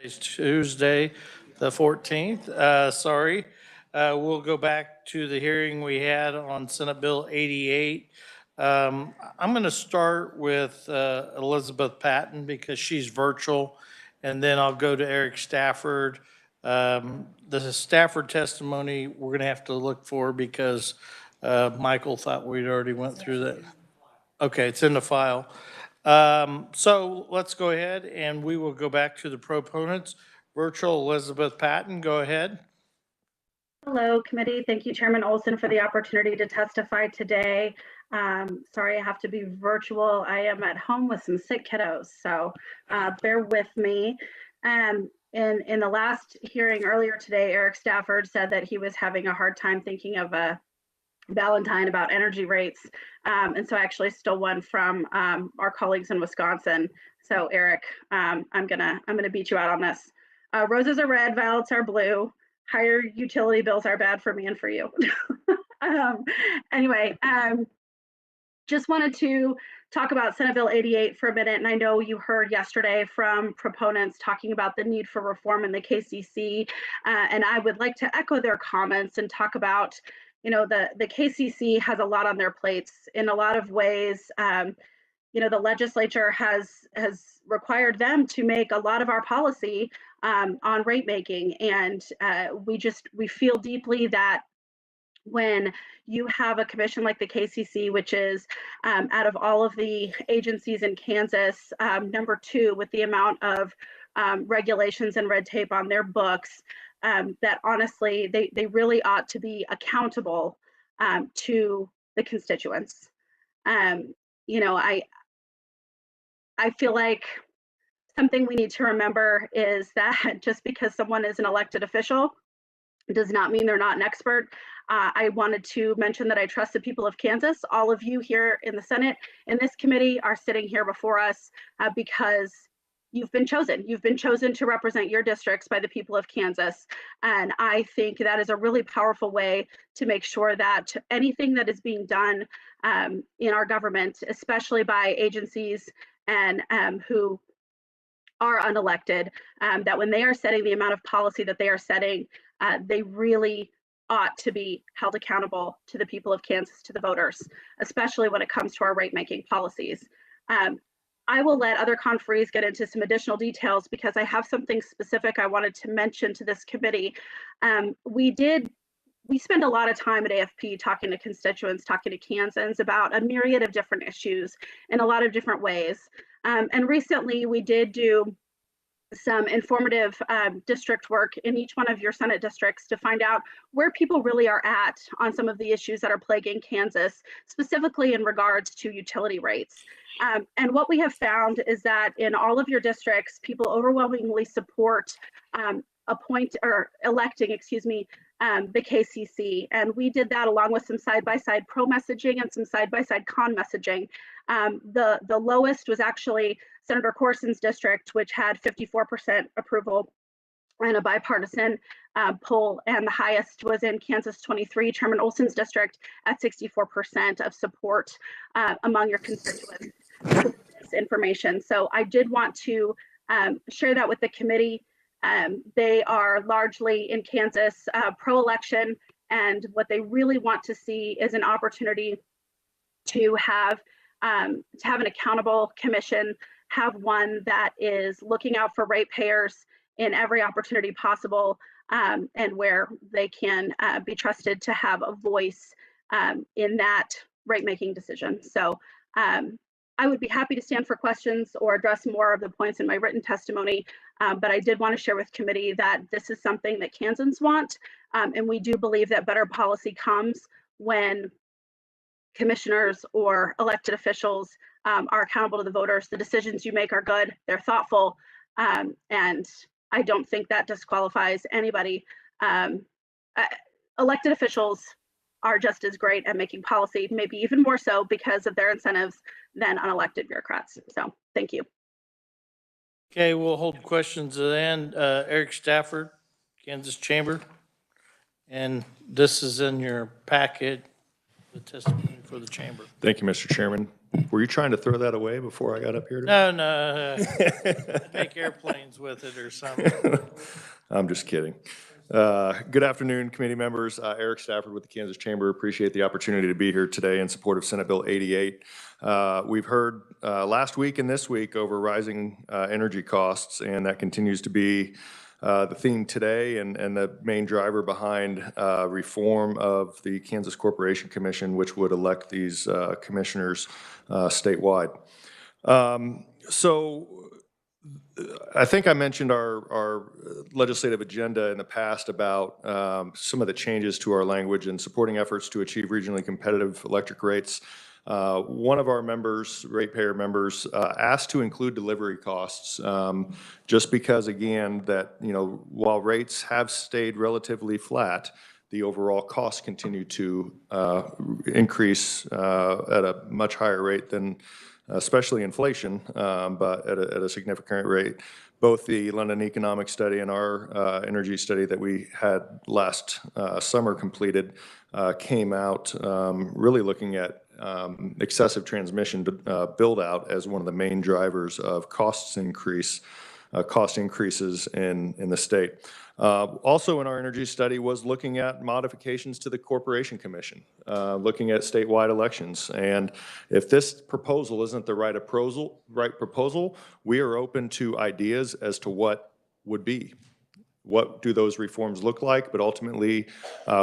It's Tuesday, the 14th. Sorry. We'll go back to the hearing we had on Senate Bill 88. I'm going to start with Elizabeth Patton because she's virtual, and then I'll go to Eric Stafford. The Stafford testimony we're going to have to look for because Michael thought we'd already went through that. Okay, it's in the file. So let's go ahead and we will go back to the proponents. Virtual Elizabeth Patton, go ahead. Hello, committee. Thank you, Chairman Olson, for the opportunity to testify today. Sorry, I have to be virtual. I am at home with some sick kiddos, so bear with me. In the last hearing earlier today, Eric Stafford said that he was having a hard time thinking of a Valentine about energy rates. And so I actually stole one from our colleagues in Wisconsin. So Eric, I'm gonna beat you out on this. Roses are red, violets are blue. Higher utility bills are bad for me and for you. Anyway, just wanted to talk about Senate Bill 88 for a minute. And I know you heard yesterday from proponents talking about the need for reform in the KCC. And I would like to echo their comments and talk about, you know, the KCC has a lot on their plates in a lot of ways. You know, the legislature has required them to make a lot of our policy on rate making. And we feel deeply that when you have a commission like the KCC, which is out of all of the agencies in Kansas, number 2 with the amount of regulations and red tape on their books, that honestly, they really ought to be accountable to the constituents. You know, I feel like something we need to remember is that just because someone is an elected official does not mean they're not an expert. I wanted to mention that I trust the people of Kansas. All of you here in the Senate, in this committee, are sitting here before us because you've been chosen. You've been chosen to represent your districts by the people of Kansas. And I think that is a really powerful way to make sure that anything that is being done in our government, especially by agencies and who are unelected, that when they are setting the amount of policy that they are setting, they really ought to be held accountable to the people of Kansas, to the voters, especially when it comes to our rate making policies. I will let other conferees get into some additional details because I have something specific I wanted to mention to this committee. We spend a lot of time at AFP talking to constituents, talking to Kansans about a myriad of different issues in a lot of different ways. And recently we did do some informative district work in each one of your Senate districts to find out where people really are at on some of the issues that are plaguing Kansas, specifically in regards to utility rates. And what we have found is that in all of your districts, people overwhelmingly support electing, the KCC. And we did that along with some side-by-side pro messaging and some side-by-side con messaging. The lowest was actually Senator Corson's district, which had 54% approval and a bipartisan poll, and the highest was in Kansas 23, Chairman Olson's district, at 64% of support among your constituents for this information. So I did want to share that with the committee. They are largely in Kansas pro-election, and what they really want to see is an opportunity to have an accountable commission, have one that is looking out for ratepayers in every opportunity possible, and where they can be trusted to have a voice in that rate-making decision. So I would be happy to stand for questions or address more of the points in my written testimony, but I did want to share with committee that this is something that Kansans want, and we do believe that better policy comes when commissioners or elected officials are accountable to the voters. The decisions you make are good, they're thoughtful, and I don't think that disqualifies anybody. Elected officials are just as great at making policy, maybe even more so because of their incentives than unelected bureaucrats. So thank you. Okay, we'll hold questions to the end. Eric Stafford, Kansas Chamber. And this is in your packet, the testimony for the chamber. Thank you, Mr. Chairman. Were you trying to throw that away before I got up here today? No, take airplanes with it or something. I'm just kidding. Good afternoon, committee members. Eric Stafford with the Kansas Chamber. Appreciate the opportunity to be here today in support of Senate Bill 88. We've heard last week and this week over rising energy costs, and that continues to be the theme today and the main driver behind reform of the Kansas Corporation Commission, which would elect these commissioners statewide. So I think I mentioned our legislative agenda in the past about some of the changes to our language and supporting efforts to achieve regionally competitive electric rates. One of our members, ratepayer members, asked to include delivery costs, just because, again, that, while rates have stayed relatively flat, the overall costs continue to increase at a much higher rate than especially inflation, but at a significant rate. Both the London Economic Study and our energy study that we had last summer completed came out really looking at excessive transmission build out as one of the main drivers of cost increases in the state. Also in our energy study was looking at modifications to the Corporation Commission, looking at statewide elections. And if this proposal isn't the right proposal, we are open to ideas as to what would be. What do those reforms look like? But ultimately,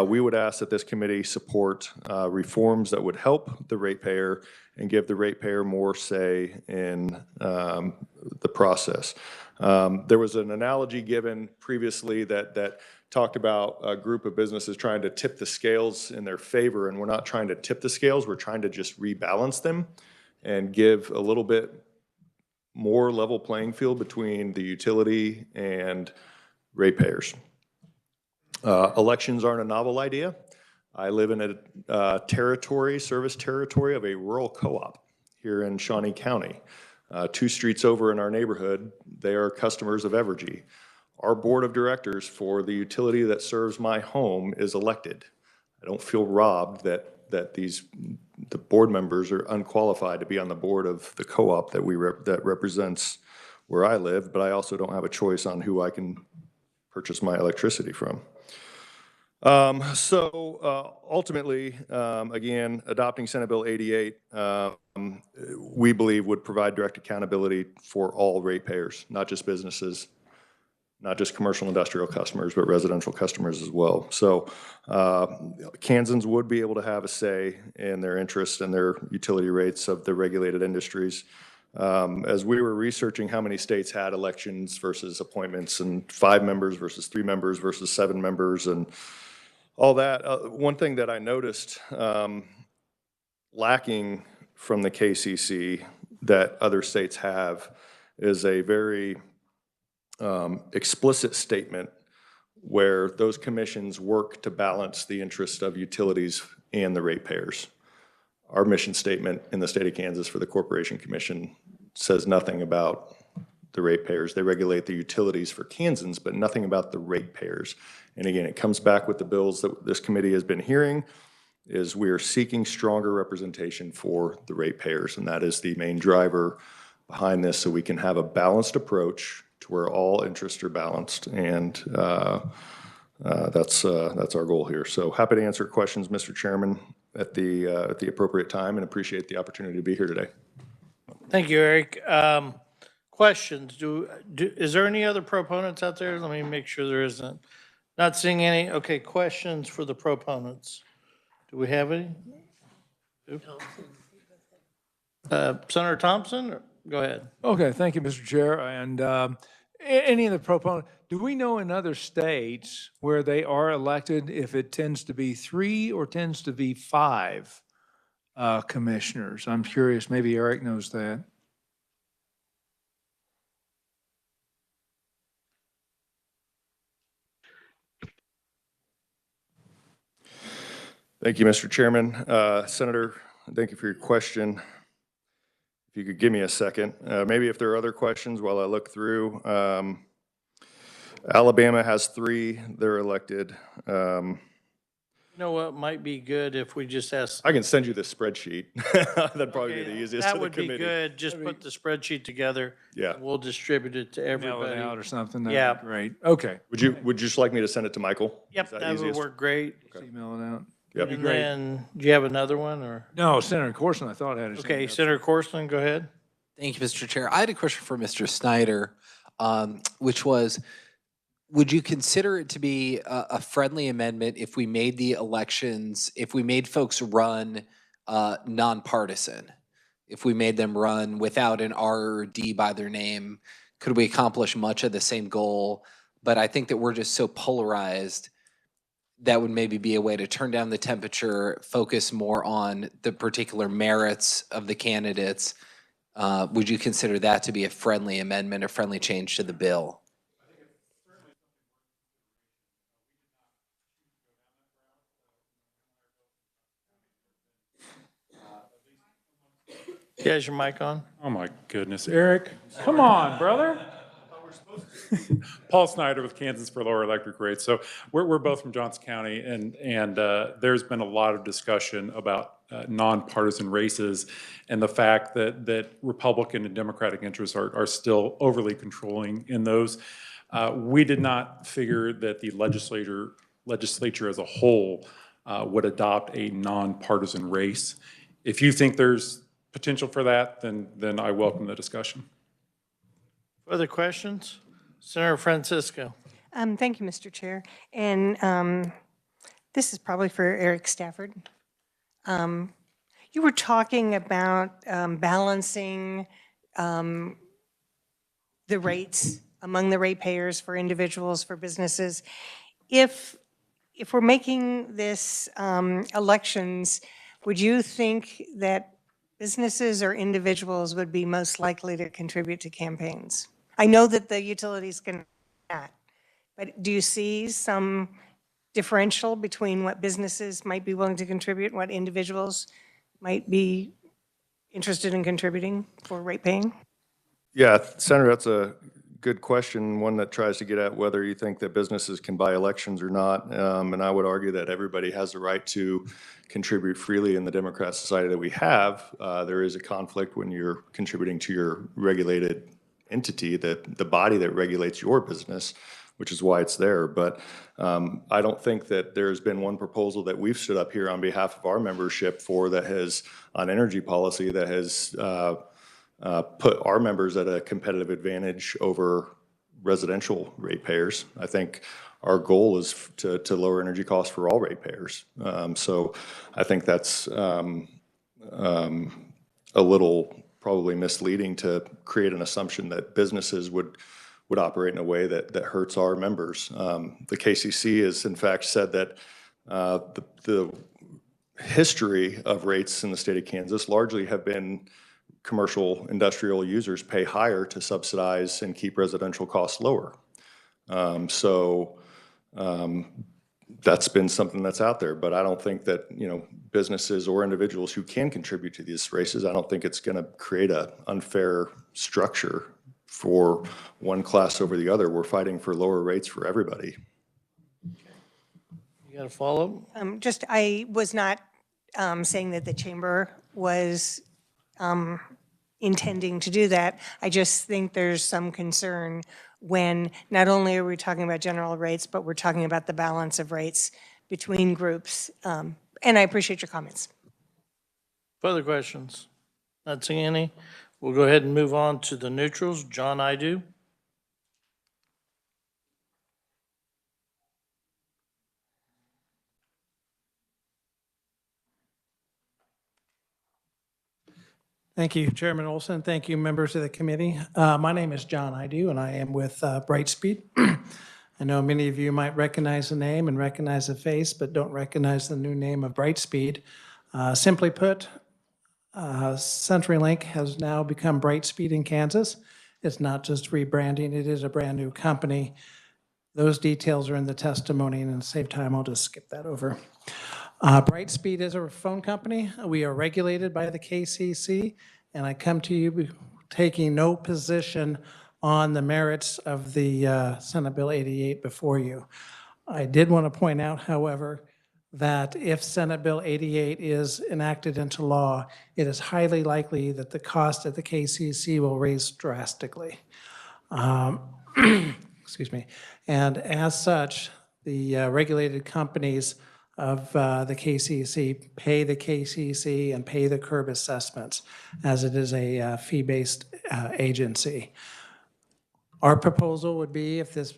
we would ask that this committee support reforms that would help the ratepayer and give the ratepayer more say in the process. There was an analogy given previously that talked about a group of businesses trying to tip the scales in their favor, and we're not trying to tip the scales, we're trying to just rebalance them and give a little bit more level playing field between the utility and ratepayers. Elections aren't a novel idea. I live in a service territory of a rural co-op here in Shawnee County. 2 streets over in our neighborhood, they are customers of Evergy. Our board of directors for the utility that serves my home is elected. I don't feel robbed that the board members are unqualified to be on the board of the co-op that represents where I live, but I also don't have a choice on who I can purchase my electricity from. Ultimately, again, adopting Senate Bill 88, we believe would provide direct accountability for all ratepayers, not just businesses, not just commercial industrial customers, but residential customers as well. So Kansans would be able to have a say in their interest and their utility rates of the regulated industries. As we were researching how many states had elections versus appointments and 5 members versus 3 members versus 7 members and all that, one thing that I noticed lacking from the KCC that other states have is a very explicit statement where those commissions work to balance the interest of utilities and the ratepayers. Our mission statement in the state of Kansas for the Corporation Commission says nothing about the ratepayers. They regulate the utilities for Kansans, but nothing about the ratepayers. And again, it comes back with the bills that this committee has been hearing, is we are seeking stronger representation for the ratepayers, and that is the main driver behind this, so we can have a balanced approach to where all interests are balanced, and that's our goal here. So happy to answer questions, Mr. Chairman, at the appropriate time, and appreciate the opportunity to be here today. Thank you, Eric. Questions? Is there any other proponents out there? Let me make sure there isn't. Not seeing any. Okay, questions for the proponents. Do we have any? Senator Thompson, go ahead. Okay, thank you, Mr. Chair. And any of the proponents, do we know in other states where they are elected if it tends to be 3 or tends to be 5 commissioners? I'm curious, maybe Eric knows that. Thank you, Mr. Chairman. Senator, thank you for your question. If you could give me a second. Maybe if there are other questions while I look through. Alabama has 3, they're elected. You know what might be good if we just ask. I can send you this spreadsheet. That'd probably be the Okay, easiest that for the would be committee. good. Just put the spreadsheet together. Yeah. And we'll distribute it to Mail it everybody. out or something, Yeah. that'd be great. Okay. Would you just like me to send it to Michael? Yep, Is that would easiest? work great. Email it out. Yep. And great. then, do you have another one or? No, Senator Corson, I thought had his hand Okay, up. Senator Corson, go ahead. Thank you, Mr. Chair. I had a question for Mr. Snyder, which was, would you consider it to be a friendly amendment if we made the elections, if we made folks run nonpartisan? If we made them run without an R or D by their name, could we accomplish much of the same goal? But I think that we're just so polarized that would maybe be a way to turn down the temperature, focus more on the particular merits of the candidates. Would you consider that to be a friendly amendment or friendly change to the bill? Yeah, is your mic on? Oh my goodness, Eric, come on, brother. Paul Snyder with Kansas for Lower Electric Rates. So we're both from Johnson County, and there's been a lot of discussion about nonpartisan races and the fact that Republican and Democratic interests are still overly controlling in those. We did not figure that the legislature as a whole would adopt a nonpartisan race. If you think there's potential for that, then I welcome the discussion. Other questions? Senator Francisco. Thank you, Mr. Chair. And this is probably for Eric Stafford. You were talking about balancing the rates among the ratepayers for individuals, for businesses. If we're making this elections, would you think that businesses or individuals would be most likely to contribute to campaigns? I know that the utilities can not, but do you see some differential between what businesses might be willing to contribute and what individuals might be interested in contributing for rate paying? Yeah, Senator, that's a good question, one that tries to get at whether you think that businesses can buy elections or not. And I would argue that everybody has the right to contribute freely in the democratic society that we have. There is a conflict when you're contributing to your regulated entity, the body that regulates your business, which is why it's there. But I don't think that there's been one proposal that we've stood up here on behalf of our membership for that has, on energy policy, that has put our members at a competitive advantage over residential ratepayers. I think our goal is to lower energy costs for all ratepayers. So I think that's a little probably misleading to create an assumption that businesses would operate in a way that hurts our members. The KCC has in fact said that the history of rates in the state of Kansas largely have been commercial industrial users pay higher to subsidize and keep residential costs lower. That's been something that's out there, but I don't think that, businesses or individuals who can contribute to these races, I don't think it's going to create an unfair structure for one class over the other. We're fighting for lower rates for everybody. You got a follow-up? I was not saying that the chamber was intending to do that. I just think there's some concern when not only are we talking about general rates, but we're talking about the balance of rates between groups. And I appreciate your comments. Further questions? Not seeing any. We'll go ahead and move on to the neutrals. John Idu. Thank you, Chairman Olson. Thank you, members of the committee. My name is John Idu, and I am with Brightspeed. I know many of you might recognize the name and recognize the face, but don't recognize the new name of Brightspeed. Simply put, CenturyLink has now become Brightspeed in Kansas. It's not just rebranding, it is a brand-new company. Those details are in the testimony, and to save time, I'll just skip that over. Brightspeed is a phone company. We are regulated by the KCC, and I come to you taking no position on the merits of the Senate Bill 88 before you. I did want to point out, however, that if Senate Bill 88 is enacted into law, it is highly likely that the cost at the KCC will raise drastically. Excuse me. And as such, the regulated companies of the KCC pay the KCC and pay the curb assessments, as it is a fee-based agency. Our proposal would be, if this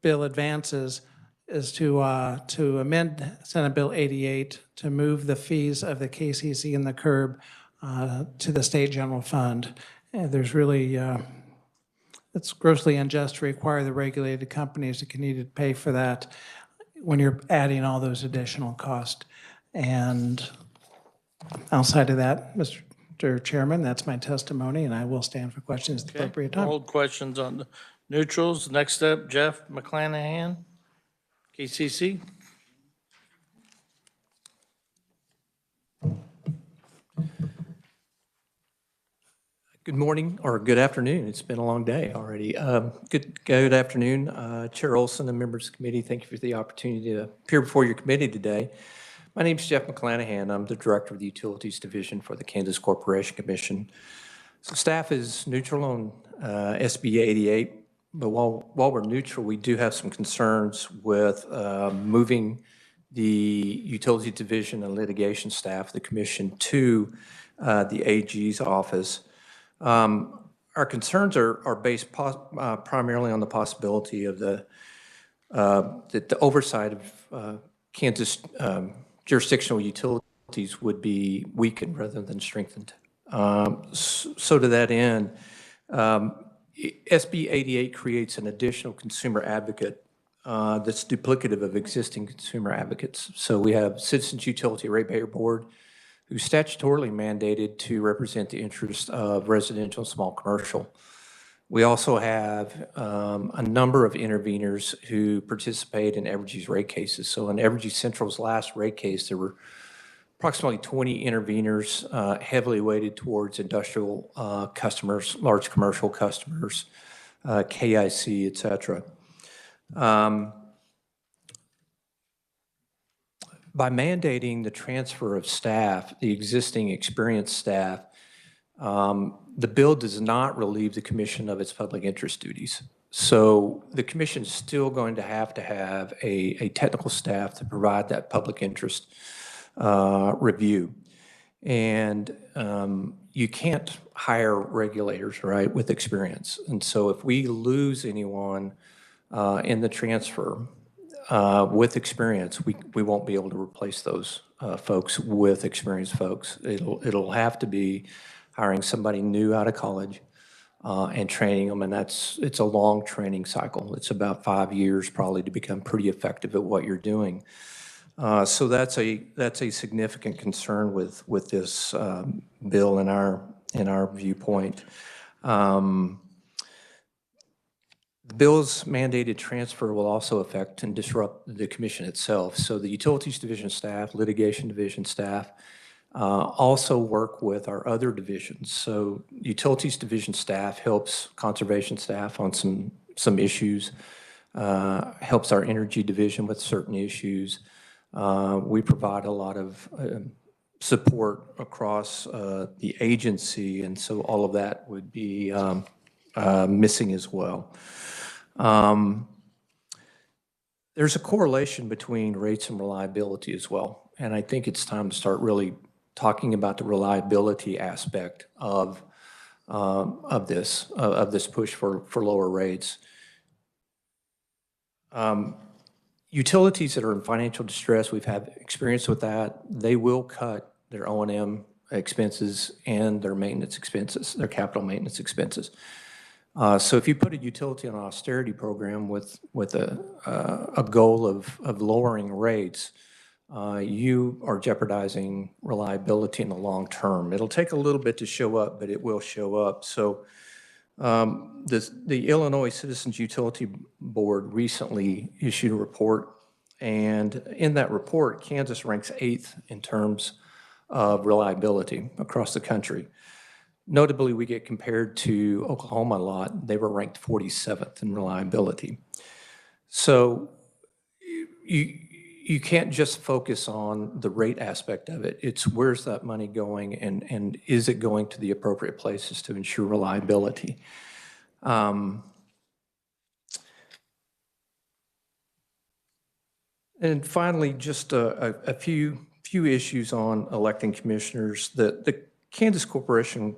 bill advances, is to amend Senate Bill 88 to move the fees of the KCC and the curb to the state general fund. And there's really, it's grossly unjust to require the regulated companies to continue to pay for that when you're adding all those additional costs. And outside of that, Mr. Chairman, that's my testimony, and I will stand for questions at the appropriate time. Hold questions on the neutrals. Next up, Jeff McClanahan, KCC. Good morning, or good afternoon. It's been a long day already. Good afternoon, Chair Olson and members of the committee. Thank you for the opportunity to appear before your committee today. My name is Jeff McClanahan. I'm the Director of the Utilities Division for the Kansas Corporation Commission. So staff is neutral on SB 88, but while we're neutral, we do have some concerns with moving the Utilities Division and litigation staff of the commission to the AG's office. Our concerns are based primarily on the possibility of that the oversight of Kansas jurisdictional utilities would be weakened rather than strengthened. So to that end, SB 88 creates an additional consumer advocate that's duplicative of existing consumer advocates. So we have Citizens Utility Ratepayer Board, who's statutorily mandated to represent the interests of residential and small commercial. We also have a number of interveners who participate in Evergy's rate cases. So in Evergy Central's last rate case, there were approximately 20 interveners, heavily weighted towards industrial customers, large commercial customers, KIC, et cetera. By mandating the transfer of staff, the existing experienced staff, the bill does not relieve the commission of its public interest duties. So the commission is still going to have a technical staff to provide that public interest review. And you can't hire regulators, right, with experience. And so if we lose anyone in the transfer, with experience, we won't be able to replace those folks with experienced folks. It'll have to be hiring somebody new out of college and training them, and it's a long training cycle. It's about 5 years probably to become pretty effective at what you're doing. So that's a significant concern with this bill in our viewpoint. The bill's mandated transfer will also affect and disrupt the commission itself. So the Utilities Division staff, Litigation Division staff, also work with our other divisions. So Utilities Division staff helps Conservation staff on some issues, helps our Energy Division with certain issues. We provide a lot of support across the agency, and so all of that would be missing as well. There's a correlation between rates and reliability as well, and I think it's time to start really talking about the reliability aspect of this push for lower rates. Utilities that are in financial distress, we've had experience with that. They will cut their O&M expenses and their maintenance expenses, their capital maintenance expenses. So if you put a utility on an austerity program with a goal of lowering rates, you are jeopardizing reliability in the long term. It'll take a little bit to show up, but it will show up. So the Illinois Citizens Utility Board recently issued a report, and in that report, Kansas ranks 8th in terms of reliability across the country. Notably, we get compared to Oklahoma a lot. They were ranked 47th in reliability. So you can't just focus on the rate aspect of it. It's where's that money going, and is it going to the appropriate places to ensure reliability? And finally, just a few issues on electing commissioners. The Kansas Corporation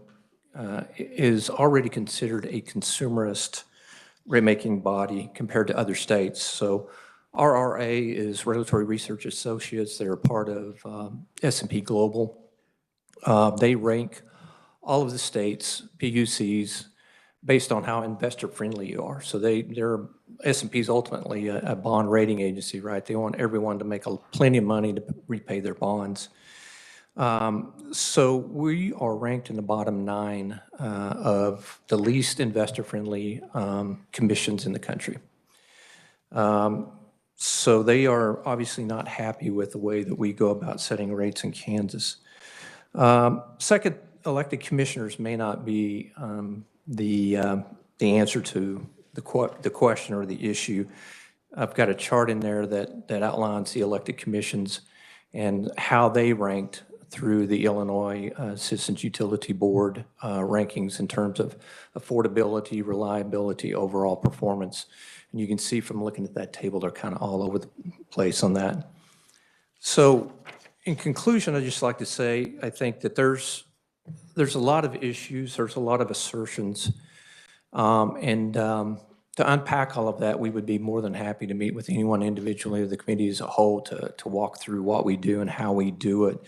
is already considered a consumerist rate-making body compared to other states. So RRA is Regulatory Research Associates. They're a part of S&P Global. They rank all of the states, PUCs, based on how investor-friendly you are. So they're S&P is ultimately a bond rating agency, right? They want everyone to make plenty of money to repay their bonds. So we are ranked in the bottom 9 of the least investor-friendly commissions in the country. So they are obviously not happy with the way that we go about setting rates in Kansas. Second, elected commissioners may not be the answer to the question or the issue. I've got a chart in there that outlines the elected commissions and how they ranked through the Illinois Citizens Utility Board rankings in terms of affordability, reliability, overall performance. And you can see from looking at that table, they're kind of all over the place on that. So in conclusion, I'd just like to say, I think that there's a lot of issues, there's a lot of assertions, to unpack all of that, we would be more than happy to meet with anyone individually or the committee as a whole to walk through what we do and how we do it.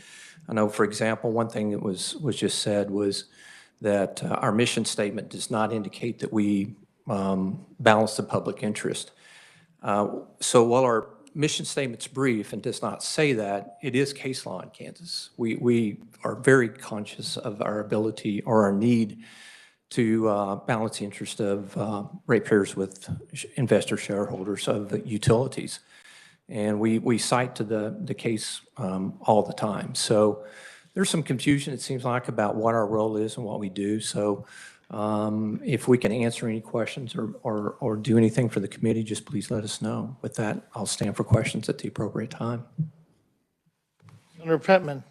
I know, for example, one thing that was just said was that our mission statement does not indicate that we balance the public interest. So while our mission statement's brief and does not say that, it is case law in Kansas. We are very conscious of our ability or our need to balance the interest of ratepayers with investor shareholders of the utilities. And we cite to the case all the time. So there's some confusion, it seems like, about what our role is and what we do. So if we can answer any questions or do anything for the committee, just please let us know. With that, I'll stand for questions at the appropriate time. Senator Pittman.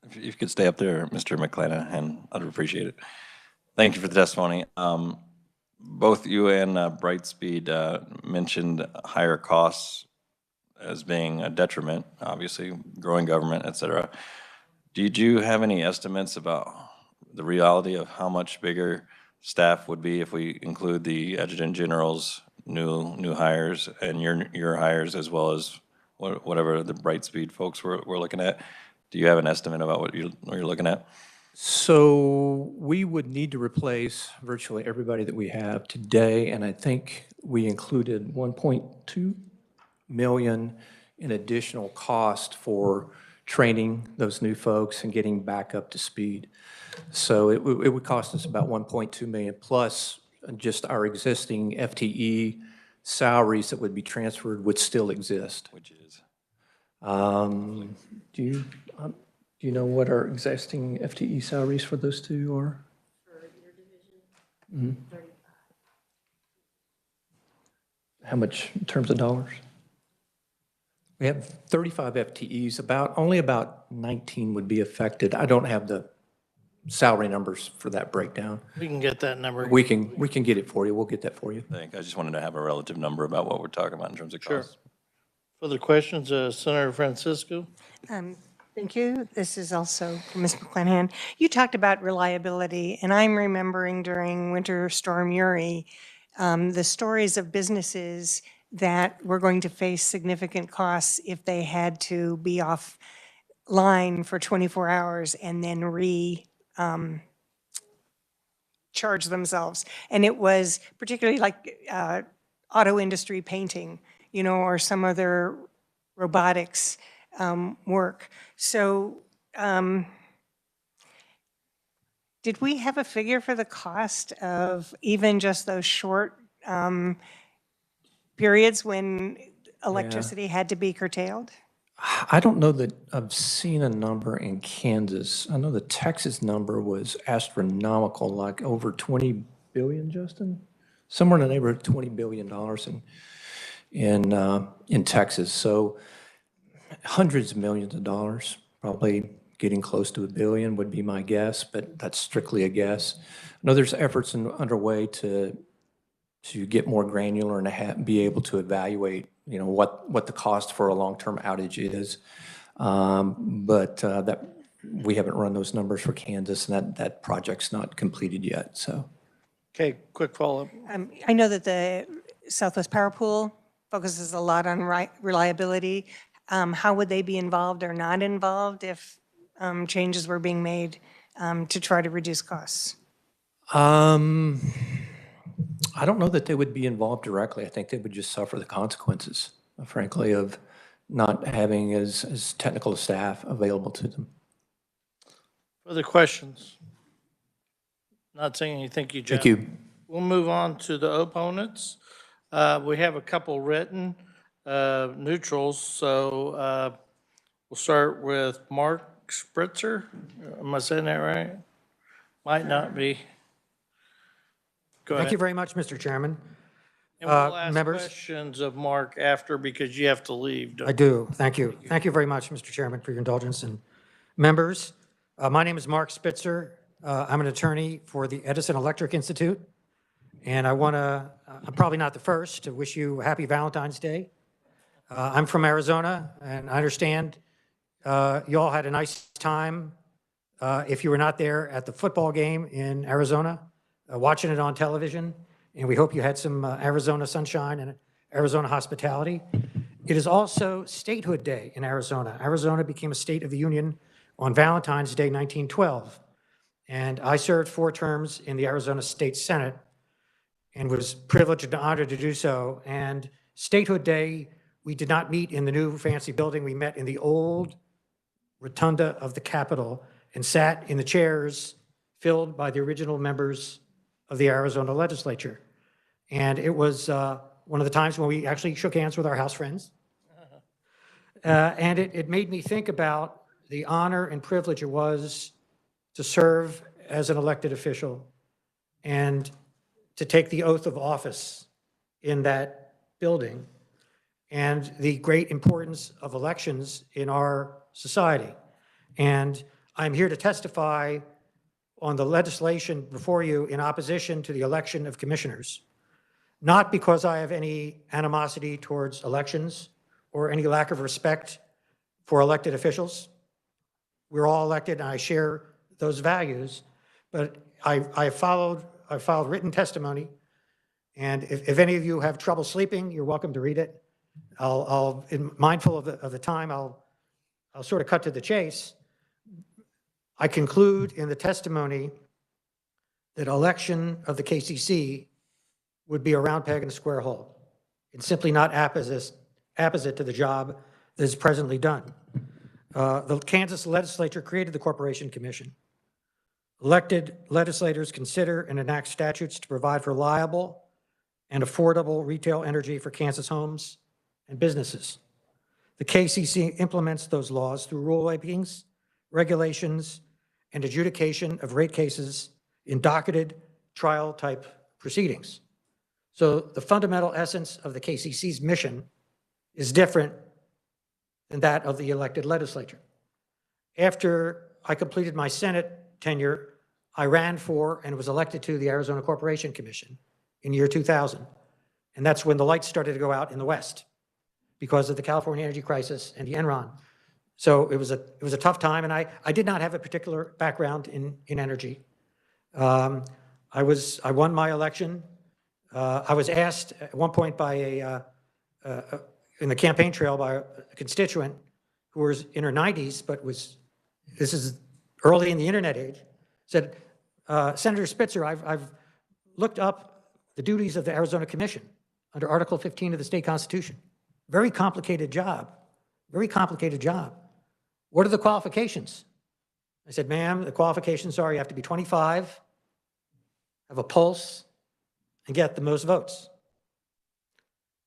If you could stay up there, Mr. McClanahan, I'd appreciate it. Thank you for the testimony. Both you and Brightspeed mentioned higher costs as being a detriment, obviously, growing government, et cetera. Did you have any estimates about the reality of how much bigger staff would be if we include the adjutant general's new hires and your hires, as well as whatever the Brightspeed folks were looking at? Do you have an estimate about what you're looking at? So we would need to replace virtually everybody that we have today, and I think we included 1.2 million in additional cost for training those new folks and getting back up to speed. So it would cost us about 1.2 million plus just our existing FTE salaries that would be transferred would still exist. Which is? Do you know what our existing FTE salaries for those two are? For your division, 35. How much in terms of dollars? We have 35 FTEs, only about 19 would be affected. I don't have the salary numbers for that breakdown. We can get that number. We can get it for you. We'll get that for you. I just wanted to have a relative number about what we're talking about in terms of costs. Sure. Further questions, Senator Francisco? Thank you. This is also for Ms. McClanahan. You talked about reliability, and I'm remembering during Winter Storm Uri, the stories of businesses that were going to face significant costs if they had to be offline for 24 hours and then charge themselves. And it was particularly like auto industry painting, or some other robotics work. So did we have a figure for the cost of even just those short periods when electricity had to be curtailed? I don't know that I've seen a number in Kansas. I know the Texas number was astronomical, like over 20 billion, Justin? Somewhere in the neighborhood of $20 billion. in Texas. So hundreds of millions of dollars, probably getting close to $1 billion would be my guess, but that's strictly a guess. I know there's efforts underway to get more granular and to be able to evaluate, you know, what the cost for a long-term outage is. But that we haven't run those numbers for Kansas, and that project's not completed yet. So, Okay, quick follow-up. I know that the Southwest Power Pool focuses a lot on reliability. How would they be involved or not involved if changes were being made to try to reduce costs? I don't know that they would be involved directly. I think they would just suffer the consequences, frankly, of not having as technical staff available to them. Further questions? Not saying anything, you, Jeff. Thank you. We'll move on to the opponents. We have a couple written neutrals, so we'll start with Mark Spritzer. Am I saying that right? Might not be. Go ahead. Thank you very much, Mr. Chairman. And we'll ask members. questions of Mark after because you have to leave. I do. Thank you. Thank you very much, Mr. Chairman, for your indulgence. And members, my name is Mark Spitzer. I'm an attorney for the Edison Electric Institute. And I'm probably not the first to wish you a happy Valentine's Day. I'm from Arizona, and I understand you all had a nice time if you were not there at the football game in Arizona, watching it on television. And we hope you had some Arizona sunshine and Arizona hospitality. It is also Statehood Day in Arizona. Arizona became a state of the Union on Valentine's Day, 1912. And I served 4 terms in the Arizona State Senate and was privileged and honored to do so. And Statehood Day, we did not meet in the new fancy building. We met in the old rotunda of the Capitol and sat in the chairs filled by the original members of the Arizona legislature. And it was one of the times when we actually shook hands with our House friends. And it made me think about the honor and privilege it was to serve as an elected official and to take the oath of office in that building and the great importance of elections in our society. And I'm here to testify on the legislation before you in opposition to the election of commissioners, not because I have any animosity towards elections or any lack of respect for elected officials. We're all elected and I share those values, but I filed written testimony, and if any of you have trouble sleeping, you're welcome to read it. Mindful of the time, I'll sort of cut to the chase. I conclude in the testimony that election of the KCC would be a round peg in a square hole. It's simply not apposite to the job that is presently done. The Kansas legislature created the Corporation Commission. Elected legislators consider and enact statutes to provide for reliable and affordable retail energy for Kansas homes and businesses. The KCC implements those laws through rulemakings, regulations, and adjudication of rate cases in docketed trial-type proceedings. So the fundamental essence of the KCC's mission is different than that of the elected legislature. After I completed my Senate tenure, I ran for and was elected to the Arizona Corporation Commission in year 2000. And that's when the lights started to go out in the West because of the California energy crisis and the Enron. So it was a tough time, and I did not have a particular background in energy. I won my election. I was asked at one point by in the campaign trail by a constituent who was in her 90s, but this is early in the internet age, said, Senator Spitzer, I've looked up the duties of the Arizona Commission under Article 15 of the state constitution. Very complicated job, very complicated job. What are the qualifications? I said, ma'am, the qualifications are you have to be 25, have a pulse, and get the most votes.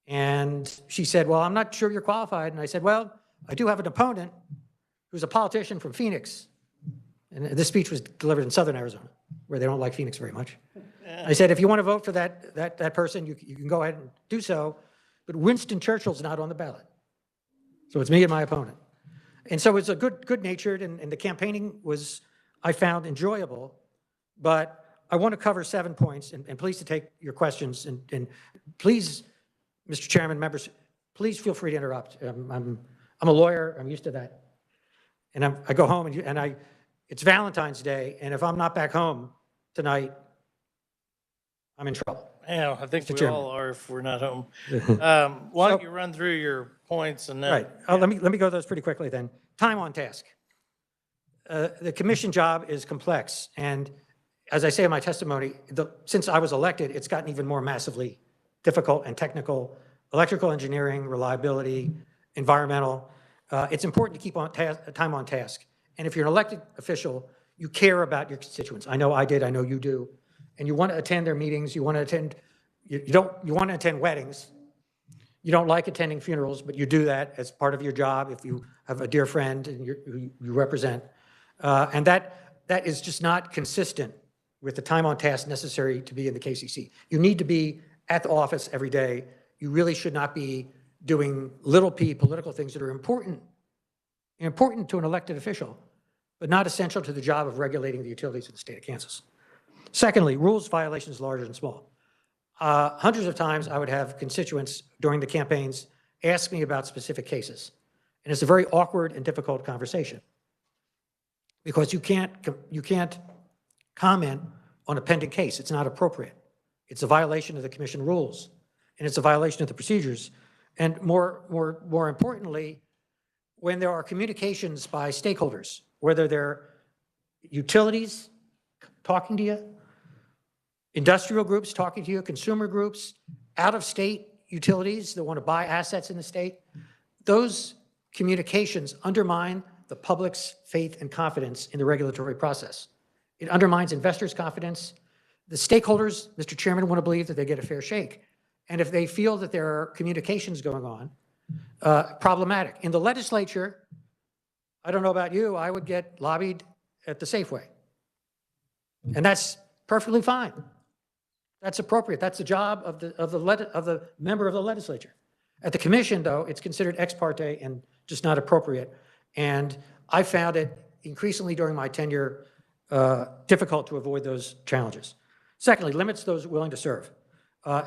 And she said, well, I'm not sure you're qualified. And I said, well, I do have an opponent who's a politician from Phoenix. And this speech was delivered in southern Arizona, where they don't like Phoenix very much. I said, if you want to vote for that person, you can go ahead and do so. but Winston Churchill's not on the ballot. So it's me and my opponent. And so it's a good-natured, and the campaigning was, I found, enjoyable. But I want to cover 7 points, and pleased to take your questions. And please, Mr. Chairman, members, please feel free to interrupt. I'm a lawyer. I'm used to that. And I go home, and it's Valentine's Day, and if I'm not back home tonight, I'm in trouble. Yeah, I think Mr. we Chairman. all are if we're not home. Why don't you run through your points and then? Right. Let me go those pretty quickly then. Time on task. The commission job is complex, and as I say in my testimony, since I was elected, it's gotten even more massively difficult and technical. Electrical engineering, reliability, environmental. It's important to keep time on task. And if you're an elected official, you care about your constituents. I know I did. I know you do. And you want to attend their meetings. You want to attend. You want to attend weddings. You don't like attending funerals, but you do that as part of your job if you have a dear friend and you represent. And that is just not consistent with the time on task necessary to be in the KCC. You need to be at the office every day. You really should not be doing little p political things that are important to an elected official, but not essential to the job of regulating the utilities in the state of Kansas. Secondly, rules violations large and small. Hundreds of times I would have constituents during the campaigns ask me about specific cases. And it's a very awkward and difficult conversation because you can't comment on a pending case. It's not appropriate. It's a violation of the commission rules, and it's a violation of the procedures. And more importantly, when there are communications by stakeholders, whether they're utilities talking to you, industrial groups talking to you, consumer groups, out-of-state utilities that want to buy assets in the state, those communications undermine the public's faith and confidence in the regulatory process. It undermines investors' confidence. The stakeholders, Mr. Chairman, want to believe that they get a fair shake. And if they feel that there are communications going on, problematic. In the legislature, I don't know about you, I would get lobbied at the Safeway. And that's perfectly fine. That's appropriate. That's the job of the member of the legislature. At the commission, though, it's considered ex parte and just not appropriate. And I found it increasingly during my tenure difficult to avoid those challenges. Secondly, limits those willing to serve.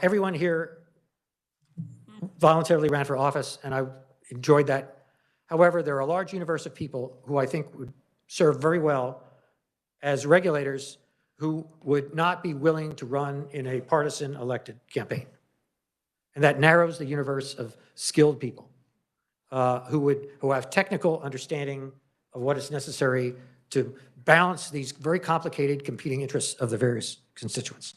Everyone here voluntarily ran for office, and I enjoyed that. However, there are a large universe of people who I think would serve very well as regulators who would not be willing to run in a partisan elected campaign. And that narrows the universe of skilled people who have technical understanding of what is necessary to balance these very complicated competing interests of the various constituents.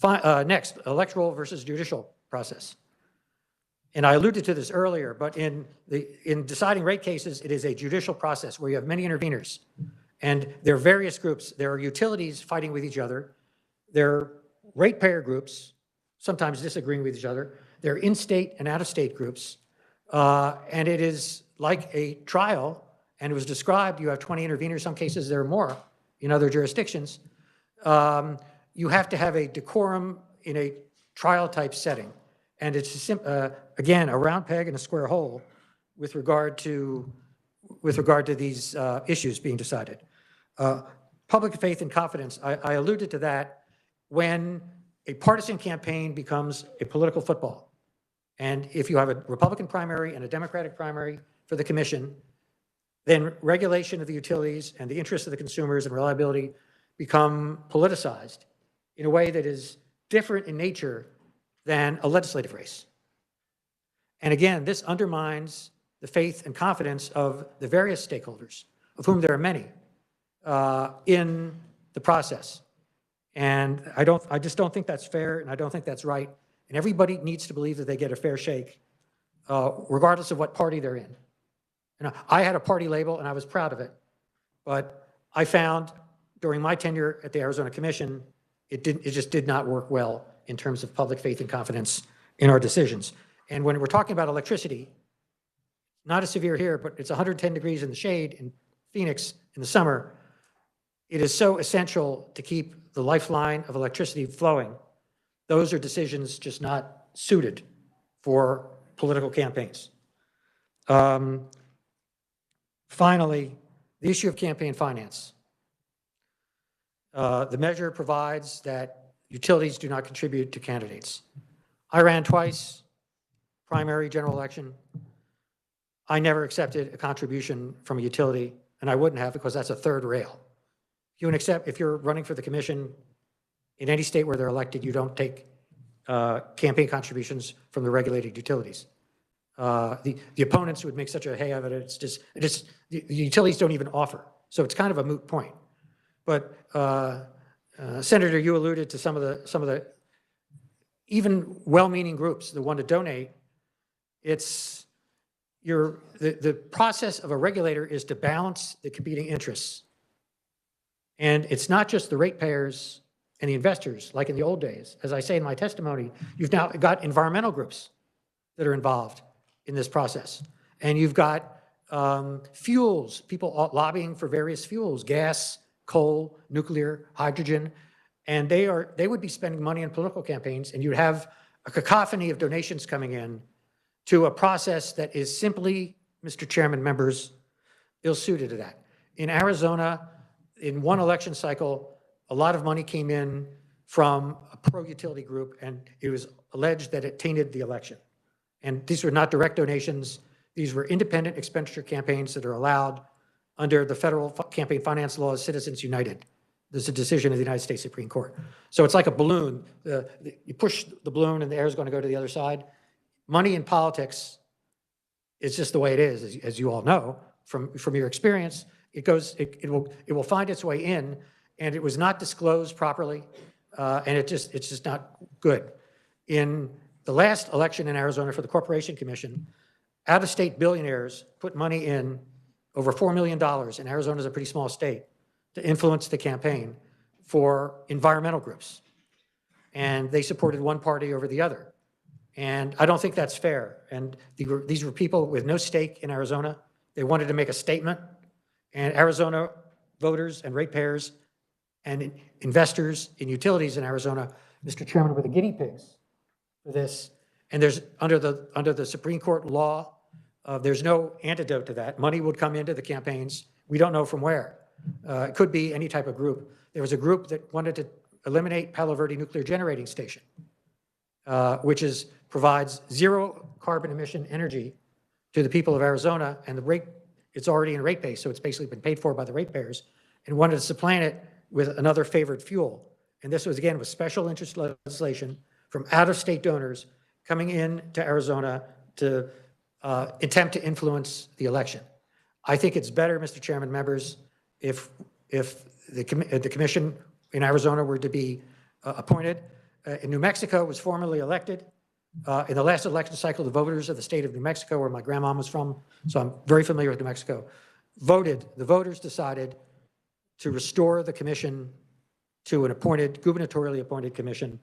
Next, electoral versus judicial process. And I alluded to this earlier, but in deciding rate cases, it is a judicial process where you have many interveners. And there are various groups. There are utilities fighting with each other. There are ratepayer groups, sometimes disagreeing with each other. There are in-state and out-of-state groups. And it is like a trial, and it was described, you have 20 interveners. Some cases there are more in other jurisdictions. You have to have a decorum in a trial-type setting. And it's, again, a round peg and a square hole with regard to these issues being decided. Public faith and confidence, I alluded to that when a partisan campaign becomes a political football. And if you have a Republican primary and a Democratic primary for the commission, then regulation of the utilities and the interests of the consumers and reliability become politicized in a way that is different in nature than a legislative race. And again, this undermines the faith and confidence of the various stakeholders, of whom there are many, in the process. And I just don't think that's fair, and I don't think that's right. And everybody needs to believe that they get a fair shake, regardless of what party they're in. And I had a party label, and I was proud of it. But I found during my tenure at the Arizona Commission, it just did not work well in terms of public faith and confidence in our decisions. And when we're talking about electricity, not as severe here, but it's 110 degrees in the shade in Phoenix in the summer. It is so essential to keep the lifeline of electricity flowing. Those are decisions just not suited for political campaigns. Finally, the issue of campaign finance. The measure provides that utilities do not contribute to candidates. I ran twice, primary, general election. I never accepted a contribution from a utility, and I wouldn't have because that's a third rail. If you're running for the commission in any state where they're elected, you don't take campaign contributions from the regulated utilities. The opponents would make such a hay of it. It's just the utilities don't even offer. So it's kind of a moot point. But Senator, you alluded to some of the even well-meaning groups that want to donate. It's the process of a regulator is to balance the competing interests. And it's not just the ratepayers and the investors like in the old days. As I say in my testimony, you've now got environmental groups that are involved in this process. And you've got fuels, people lobbying for various fuels, gas, coal, nuclear, hydrogen, and they would be spending money on political campaigns, and you'd have a cacophony of donations coming in to a process that is simply, Mr. Chairman, members, ill-suited to that. In Arizona, in one election cycle, a lot of money came in from a pro-utility group, and it was alleged that it tainted the election. And these were not direct donations. These were independent expenditure campaigns that are allowed under the federal campaign finance law as Citizens United. There's a decision of the United States Supreme Court. So it's like a balloon. You push the balloon and the air is going to go to the other side. Money in politics is just the way it is, as you all know from your experience. It will find its way in, and it was not disclosed properly, and it's just not good. In the last election in Arizona for the Corporation Commission, out-of-state billionaires put money in, over $4 million, and Arizona is a pretty small state, to influence the campaign for environmental groups. And they supported one party over the other. And I don't think that's fair. And these were people with no stake in Arizona. They wanted to make a statement. And Arizona voters and ratepayers and investors in utilities in Arizona, Mr. Chairman, were the guinea pigs for this. And there's under the Supreme Court law, there's no antidote to that. Money would come into the campaigns. We don't know from where. It could be any type of group. There was a group that wanted to eliminate Palo Verde Nuclear Generating Station, which provides zero carbon emission energy to the people of Arizona, and it's already in rate base, so it's basically been paid for by the ratepayers, and wanted to supplant it with another favored fuel. And this was, again, with special interest legislation from out-of-state donors coming in to Arizona to attempt to influence the election. I think it's better, Mr. Chairman, members, if the commission in Arizona were to be appointed. In New Mexico, it was formally elected. In the last election cycle, the voters of the state of New Mexico, where my grandma was from, so I'm very familiar with New Mexico, the voters decided to restore the commission to an gubernatorially appointed commission.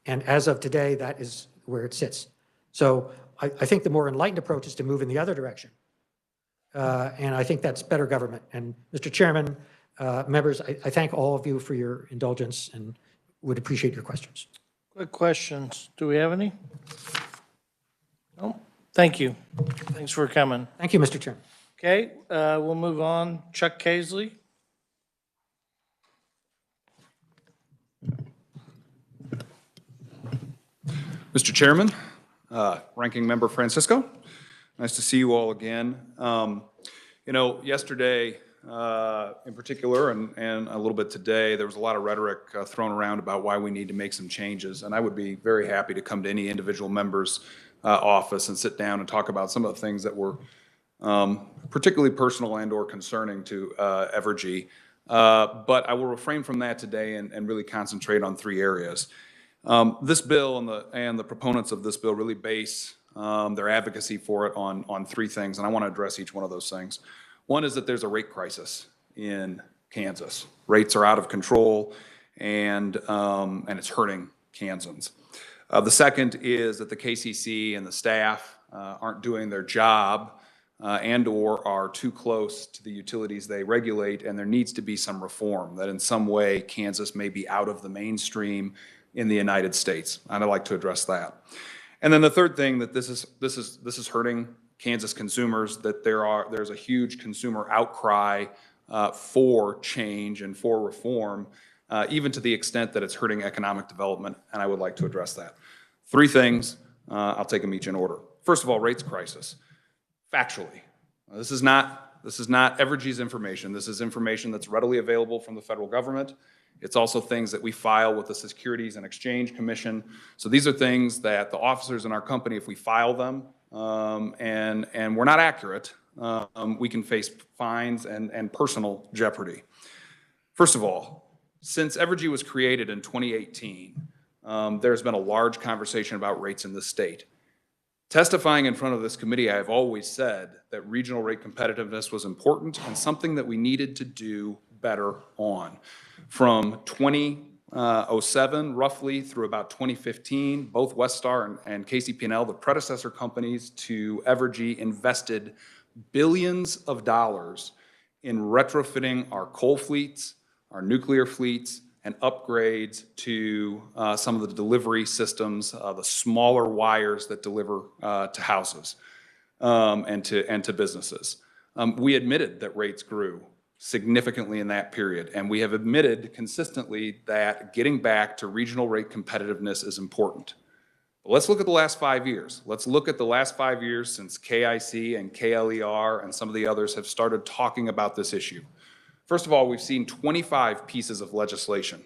And as of today, that is where it sits. So I think the more enlightened approach is to move in the other direction. And I think that's better government. And Mr. Chairman, members, I thank all of you for your indulgence and would appreciate your questions. Quick questions. Do we have any? No? Thank you. Thanks for coming. Thank you, Mr. Chairman. Okay, we'll move on. Chuck Caisley. Mr. Chairman, Ranking Member Francisco, nice to see you all again. Yesterday in particular, and a little bit today, there was a lot of rhetoric thrown around about why we need to make some changes. And I would be very happy to come to any individual member's office and sit down and talk about some of the things that were particularly personal and or concerning to Evergy. But I will refrain from that today and really concentrate on three areas. This bill and the proponents of this bill really base their advocacy for it on three things, and I want to address each one of those things. One is that there's a rate crisis in Kansas. Rates are out of control, and it's hurting Kansans. The second is that the KCC and the staff aren't doing their job and or are too close to the utilities they regulate, and there needs to be some reform, that in some way Kansas may be out of the mainstream in the United States. And I'd like to address that. And then the third thing that this is hurting Kansas consumers, that there's a huge consumer outcry for change and for reform, even to the extent that it's hurting economic development, and I would like to address that. Three things, I'll take them each in order. First of all, rates crisis. Factually, this is not Evergy's information. This is information that's readily available from the federal government. It's also things that we file with the Securities and Exchange Commission. So these are things that the officers in our company, if we file them and we're not accurate, we can face fines and personal jeopardy. First of all, since Evergy was created in 2018, there's been a large conversation about rates in the state. Testifying in front of this committee, I have always said that regional rate competitiveness was important and something that we needed to do better on. From 2007 roughly through about 2015, both Westar and KCP&L, the predecessor companies to Evergy, invested billions of dollars in retrofitting our coal fleets, our nuclear fleets, and upgrades to some of the delivery systems, the smaller wires that deliver to houses and to businesses. We admitted that rates grew significantly in that period, and we have admitted consistently that getting back to regional rate competitiveness is important. But let's look at the last 5 years. Let's look at the last 5 years since KIC and KLER and some of the others have started talking about this issue. First of all, we've seen 25 pieces of legislation.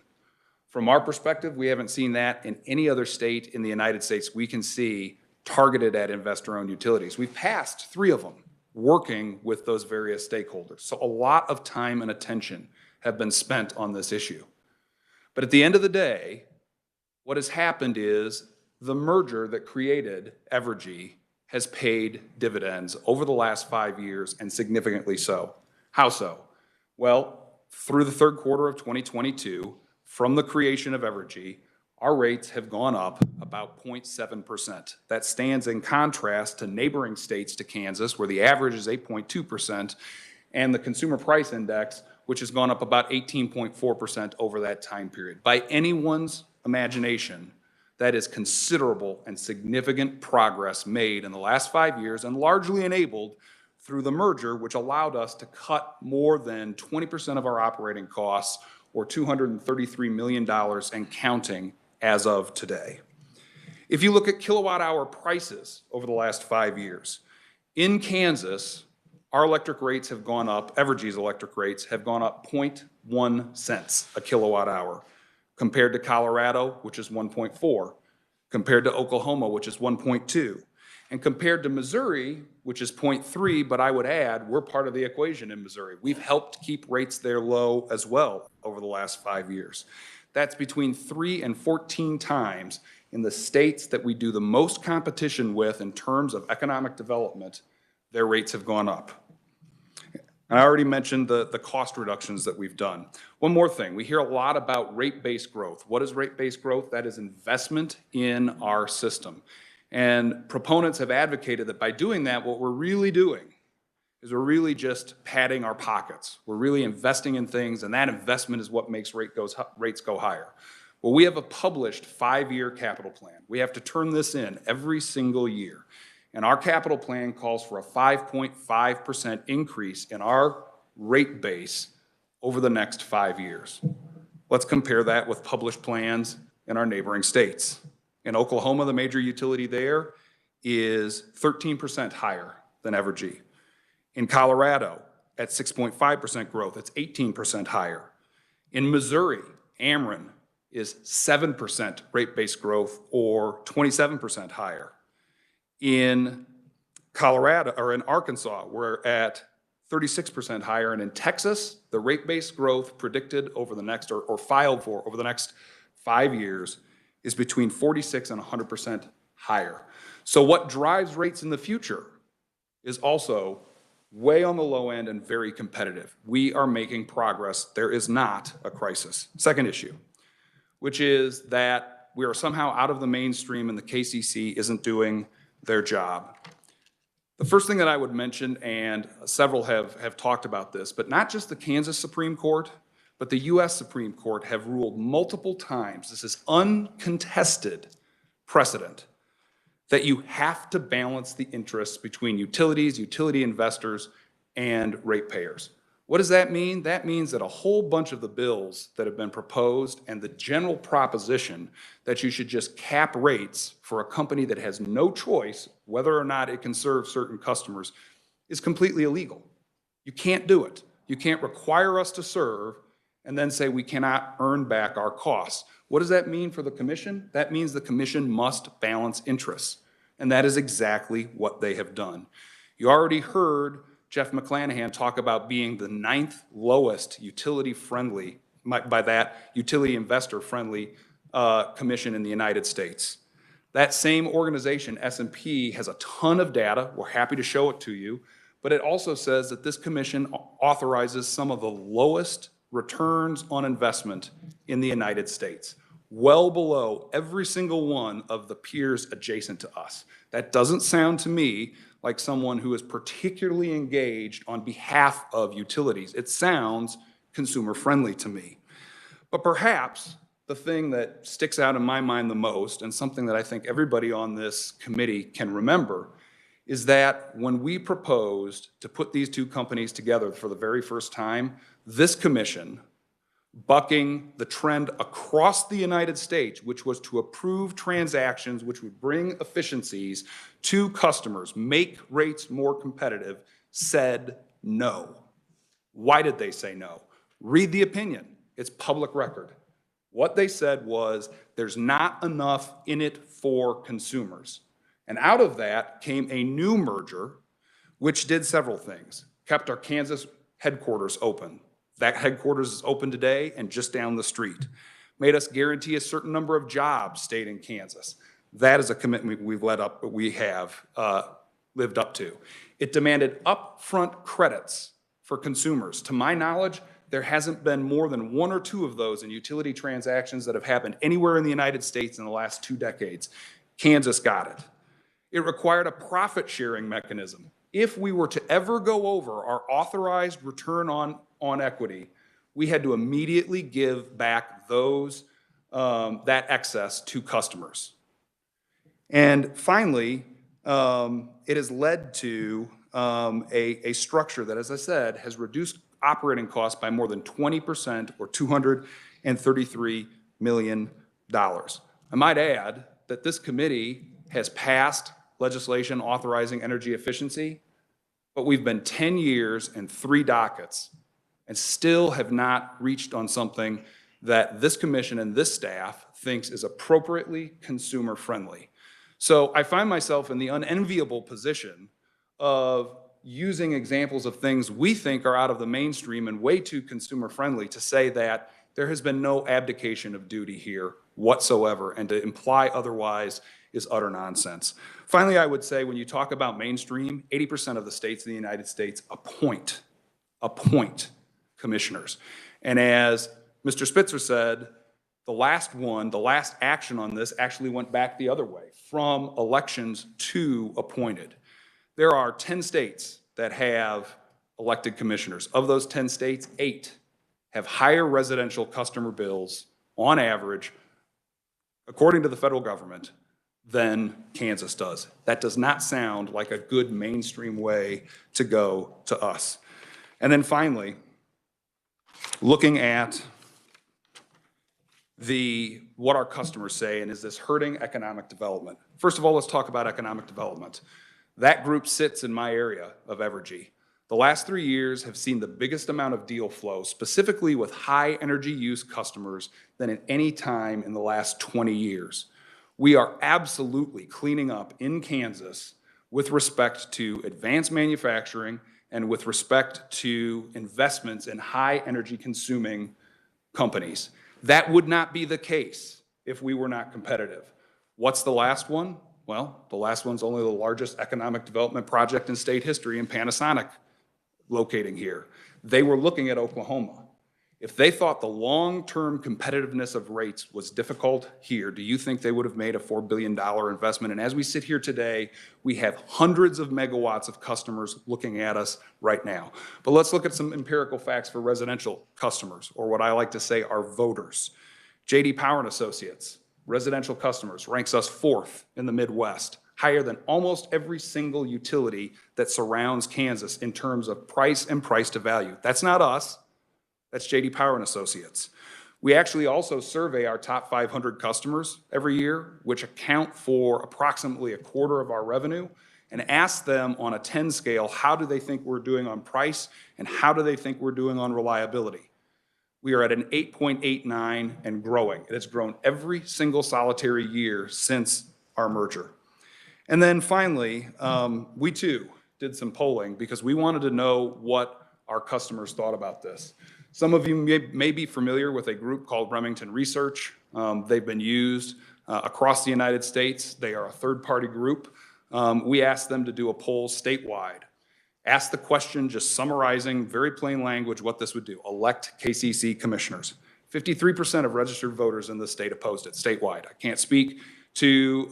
From our perspective, we haven't seen that in any other state in the United States we can see targeted at investor-owned utilities. We've passed 3 of them, working with those various stakeholders. So a lot of time and attention have been spent on this issue. But at the end of the day, what has happened is the merger that created Evergy has paid dividends over the last 5 years, and significantly so. How so? Well, through the third quarter of 2022, from the creation of Evergy, our rates have gone up about 0.7%. That stands in contrast to neighboring states to Kansas, where the average is 8.2%, and the Consumer Price Index, which has gone up about 18.4% over that time period. By anyone's imagination, that is considerable and significant progress made in the last 5 years, and largely enabled through the merger, which allowed us to cut more than 20% of our operating costs, or $233 million and counting as of today. If you look at kilowatt hour prices over the last 5 years, in Kansas, our electric rates have gone up, Evergy's electric rates have gone up 0.1 cents a kilowatt hour, compared to Colorado, which is 1.4, compared to Oklahoma, which is 1.2, and compared to Missouri, which is 0.3, but I would add, we're part of the equation in Missouri. We've helped keep rates there low as well over the last 5 years. That's between 3 and 14 times in the states that we do the most competition with in terms of economic development, their rates have gone up. I already mentioned the cost reductions that we've done. One more thing, we hear a lot about rate-based growth. What is rate-based growth? That is investment in our system. And proponents have advocated that by doing that, what we're really doing is we're really just padding our pockets. We're really investing in things, and that investment is what makes rates go higher. Well, we have a published 5-year capital plan. We have to turn this in every single year. And our capital plan calls for a 5.5% increase in our rate base over the next 5 years. Let's compare that with published plans in our neighboring states. In Oklahoma, the major utility there is 13% higher than Evergy. In Colorado, at 6.5% growth, it's 18% higher. In Missouri, Ameren is 7% rate-based growth, or 27% higher. In Colorado, or in Arkansas, we're at 36% higher, and in Texas, the rate-based growth predicted over the next, or filed for over the next 5 years, is between 46 and 100% higher. So what drives rates in the future is also way on the low end and very competitive. We are making progress. There is not a crisis. Second issue, which is that we are somehow out of the mainstream and the KCC isn't doing their job. The first thing that I would mention, and several have talked about this, but not just the Kansas Supreme Court, but the U.S. Supreme Court have ruled multiple times, this is uncontested precedent, that you have to balance the interests between utilities, utility investors, and ratepayers. What does that mean? That means that a whole bunch of the bills that have been proposed and the general proposition that you should just cap rates for a company that has no choice whether or not it can serve certain customers is completely illegal. You can't do it. You can't require us to serve and then say we cannot earn back our costs. What does that mean for the commission? That means the commission must balance interests, and that is exactly what they have done. You already heard Jeff McClanahan talk about being the 9th lowest utility-friendly, by that, utility investor-friendly commission in the United States. That same organization, S&P, has a ton of data. We're happy to show it to you, but it also says that this commission authorizes some of the lowest returns on investment in the United States, well below every single one of the peers adjacent to us. That doesn't sound to me like someone who is particularly engaged on behalf of utilities. It sounds consumer-friendly to me. But perhaps the thing that sticks out in my mind the most, and something that I think everybody on this committee can remember, is that when we proposed to put these two companies together for the very first time, this commission, bucking the trend across the United States, which was to approve transactions which would bring efficiencies to customers, make rates more competitive, said no. Why did they say no? Read the opinion. It's public record. What they said was there's not enough in it for consumers. And out of that came a new merger, which did several things. Kept our Kansas headquarters open. That headquarters is open today and just down the street. Made us guarantee a certain number of jobs stayed in Kansas. That is a commitment we have lived up to. It demanded upfront credits for consumers. To my knowledge, there hasn't been more than 1 or 2 of those in utility transactions that have happened anywhere in the United States in the last 2 decades. Kansas got it. It required a profit-sharing mechanism. If we were to ever go over our authorized return on equity, we had to immediately give back that excess to customers. And finally, it has led to a structure that, as I said, has reduced operating costs by more than 20% or $233 million. I might add that this committee has passed legislation authorizing energy efficiency, but we've been 10 years and 3 dockets and still have not reached on something that this commission and this staff thinks is appropriately consumer friendly. So I find myself in the unenviable position of using examples of things we think are out of the mainstream and way too consumer friendly to say that there has been no abdication of duty here whatsoever, and to imply otherwise is utter nonsense. Finally, I would say when you talk about mainstream, 80% of the states in the United States appoint commissioners. And as Mr. Spitzer said, the last action on this actually went back the other way, from elections to appointed. There are 10 states that have elected commissioners. Of those 10 states, 8 have higher residential customer bills on average, according to the federal government, than Kansas does. That does not sound like a good mainstream way to go to us. And then finally, looking at what our customers say, and is this hurting economic development? First of all, let's talk about economic development. That group sits in my area of Evergy. The last 3 years have seen the biggest amount of deal flow, specifically with high energy use customers, than at any time in the last 20 years. We are absolutely cleaning up in Kansas with respect to advanced manufacturing and with respect to investments in high energy consuming companies. That would not be the case if we were not competitive. What's the last one? Well, the last one's only the largest economic development project in state history in Panasonic locating here. They were looking at Oklahoma. If they thought the long-term competitiveness of rates was difficult here, do you think they would have made a $4 billion investment? And as we sit here today, we have hundreds of megawatts of customers looking at us right now. But let's look at some empirical facts for residential customers, or what I like to say are voters. J.D. Power and Associates, residential customers, ranks us 4th in the Midwest. higher than almost every single utility that surrounds Kansas in terms of price and price to value. That's not us. That's J.D. Power and Associates. We actually also survey our top 500 customers every year, which account for approximately a quarter of our revenue, and ask them on a 10 scale, how do they think we're doing on price and how do they think we're doing on reliability? We are at an 8.89 and growing. It has grown every single solitary year since our merger. And then finally, we too did some polling because we wanted to know what our customers thought about this. Some of you may be familiar with a group called Remington Research. They've been used across the United States. They are a third-party group. We asked them to do a poll statewide. Ask the question, just summarizing, very plain language, what this would do. Elect KCC commissioners. 53% of registered voters in the state opposed it statewide. I can't speak to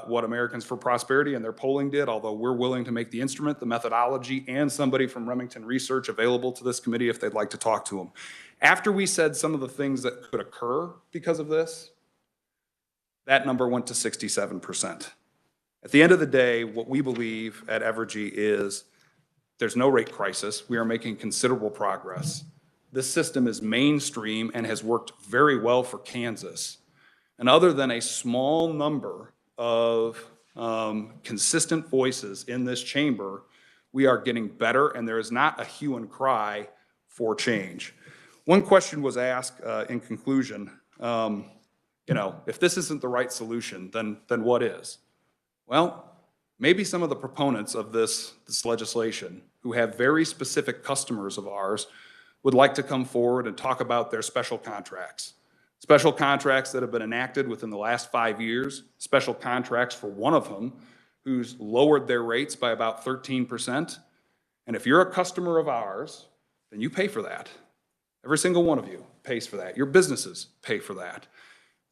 what Americans for Prosperity and their polling did, although we're willing to make the instrument, the methodology, and somebody from Remington Research available to this committee if they'd like to talk to them. After we said some of the things that could occur because of this, that number went to 67%. At the end of the day, what we believe at Evergy is there's no rate crisis. We are making considerable progress. This system is mainstream and has worked very well for Kansas. And other than a small number of consistent voices in this chamber, we are getting better, and there is not a hue and cry for change. One question was asked in conclusion, if this isn't the right solution, then what is? Well, maybe some of the proponents of this legislation who have very specific customers of ours would like to come forward and talk about their special contracts. Special contracts that have been enacted within the last 5 years, special contracts for one of them who's lowered their rates by about 13%. And if you're a customer of ours, then you pay for that. Every single one of you pays for that. Your businesses pay for that.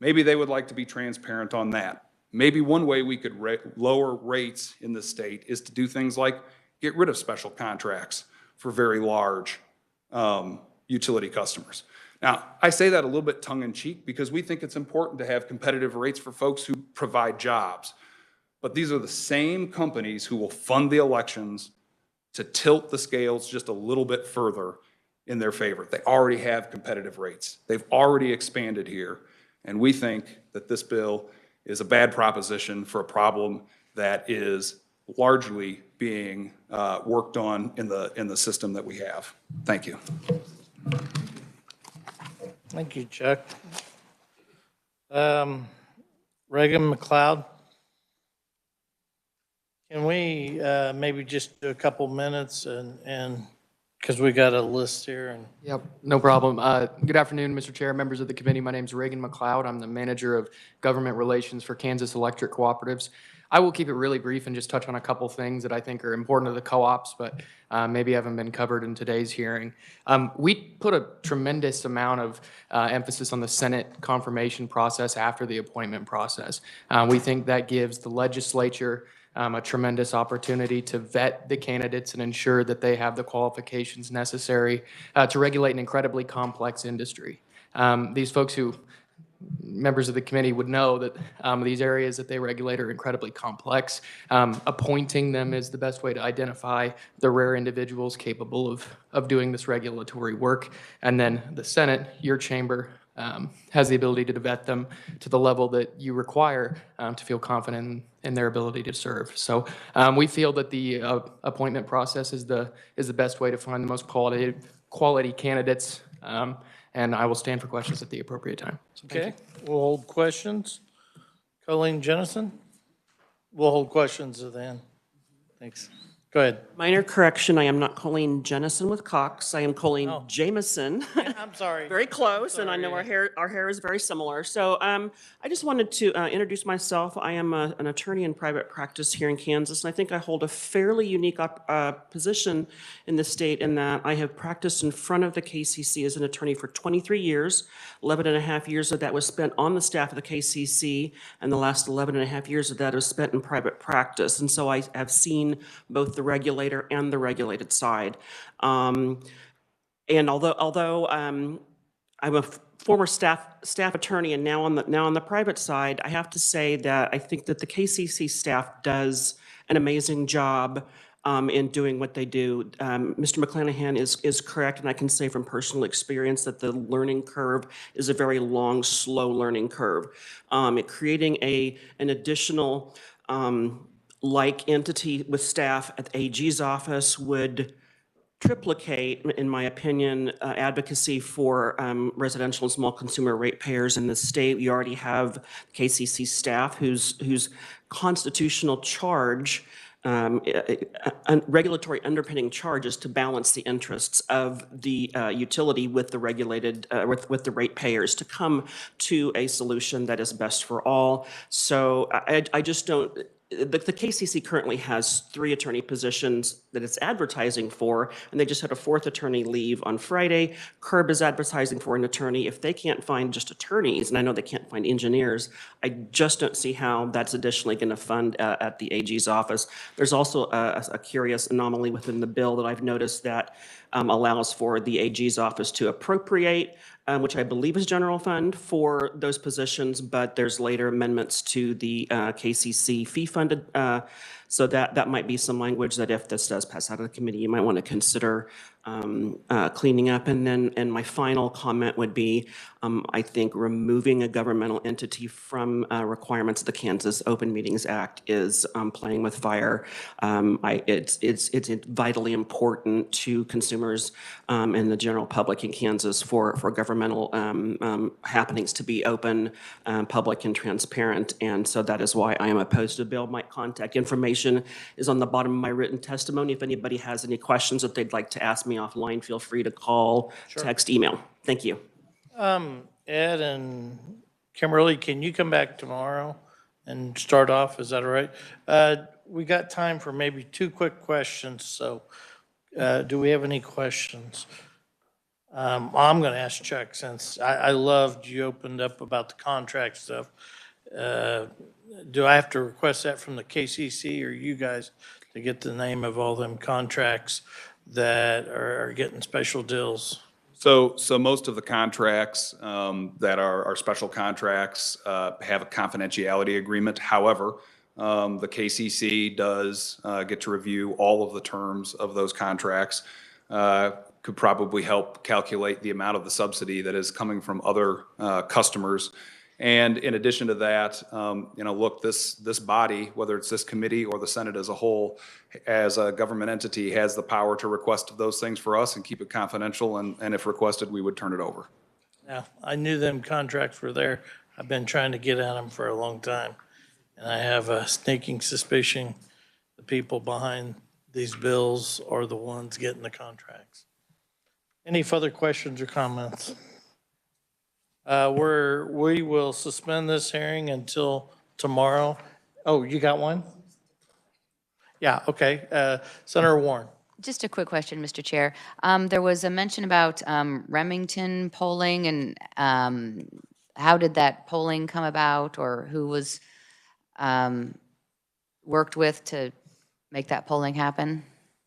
Maybe they would like to be transparent on that. Maybe one way we could lower rates in the state is to do things like get rid of special contracts for very large utility customers. Now, I say that a little bit tongue-in-cheek because we think it's important to have competitive rates for folks who provide jobs. But these are the same companies who will fund the elections to tilt the scales just a little bit further in their favor. They already have competitive rates. They've already expanded here. And we think that this bill is a bad proposition for a problem that is largely being worked on in the system that we have. Thank you. Thank you, Chuck. Reagan McLeod, can we maybe just do a couple minutes and because we got a list here and. Yep, no problem. Good afternoon, Mr. Chair, members of the committee. My name is Reagan McLeod. I'm the manager of government relations for Kansas Electric Cooperatives. I will keep it really brief and just touch on a couple things that I think are important to the co-ops, but maybe haven't been covered in today's hearing. We put a tremendous amount of emphasis on the Senate confirmation process after the appointment process. We think that gives the legislature a tremendous opportunity to vet the candidates and ensure that they have the qualifications necessary to regulate an incredibly complex industry. These folks who members of the committee would know that these areas that they regulate are incredibly complex. Appointing them is the best way to identify the rare individuals capable of doing this regulatory work. And then the Senate, your chamber, has the ability to vet them to the level that you require to feel confident in their ability to serve. So we feel that the appointment process is the best way to find the most quality candidates. And I will stand for questions at the appropriate time. So Okay, we'll hold questions. Colleen Jennison? We'll hold questions at the end. Thanks. Go ahead. Minor correction, I am not Colleen Jennison with Cox. I am Colleen Jameson. I'm sorry. Very close, and I sorry. know our hair is very similar. So I just wanted to introduce myself. I am an attorney in private practice here in Kansas, and I think I hold a fairly unique position in the state in that I have practiced in front of the KCC as an attorney for 23 years. 11 and a half years of that was spent on the staff of the KCC, and the last 11 and a half years of that was spent in private practice. And so I have seen both the regulator and the regulated side. And although I'm former staff attorney and now on the private side, I have to say that I think that the KCC staff does an amazing job in doing what they do. Mr. McClanahan is correct, and I can say from personal experience that the learning curve is a very long, slow learning curve. Creating an additional like entity with staff at the AG's office would triplicate, in my opinion, advocacy for residential and small consumer ratepayers in the state. We already have KCC staff whose constitutional charge, regulatory underpinning charge is to balance the interests of the utility with the regulated, with the ratepayers to come to a solution that is best for all. So I just don't, the KCC currently has 3 attorney positions that it's advertising for, and they just had a 4th attorney leave on Friday. CURB is advertising for an attorney. If they can't find just attorneys, and I know they can't find engineers, I just don't see how that's additionally going to fund at the AG's office. There's also a curious anomaly within the bill that I've noticed that allows for the AG's office to appropriate, which I believe is general fund for those positions, but there's later amendments to the KCC fee funded. So that might be some language that if this does pass out of the committee, you might want to consider cleaning up. And my final comment would be, I think removing a governmental entity from requirements of the Kansas Open Meetings Act is playing with fire. It's vitally important to consumers and the general public in Kansas for governmental happenings to be open, public, and transparent. And so that is why I am opposed to the bill. My contact information is on the bottom of my written testimony. If anybody has any questions that they'd like to ask me offline, feel free to call, text, email. Thank you. Ed and Kimberly, can you come back tomorrow and start off? Is that all right? We got time for maybe 2 quick questions. So do we have any questions? I'm going to ask Chuck since I loved you opened up about the contract stuff. Do I have to request that from the KCC or you guys to get the name of all them contracts that are getting special deals? So most of the contracts that are special contracts have a confidentiality agreement. However, the KCC does get to review all of the terms of those contracts. Could probably help calculate the amount of the subsidy that is coming from other customers. And in addition to that, look, this body, whether it's this committee or the Senate as a whole, as a government entity, has the power to request those things for us and keep it confidential. And if requested, we would turn it over. Now, I knew them contracts were there. I've been trying to get at them for a long time. And I have a sneaking suspicion the people behind these bills are the ones getting the contracts. Any further questions or comments? We will suspend this hearing until tomorrow. Oh, you got one? Yeah, okay. Senator Warren. Just a quick question, Mr. Chair. There was a mention about Remington polling, and how did that polling come about, or who was worked with to make that polling happen?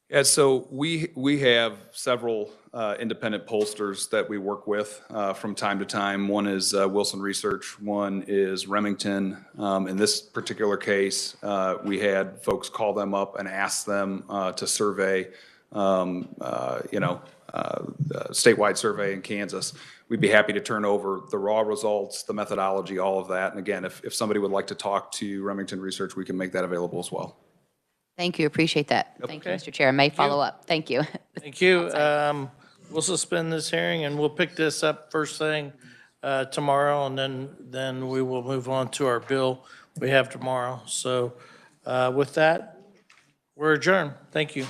Yeah, so we have several independent pollsters that we work with from time to time. One is Wilson Research, one is Remington. In this particular case, we had folks call them up and ask them to survey, statewide survey in Kansas. We'd be happy to turn over the raw results, the methodology, all of that. And again, if somebody would like to talk to Remington Research, we can make that available as well. Thank you, appreciate that. Thank you, Mr. Chair. I may follow up. Thank you. Thank you. We'll suspend this hearing and we'll pick this up first thing tomorrow, and then we will move on to our bill we have tomorrow. So with that, we're adjourned. Thank you.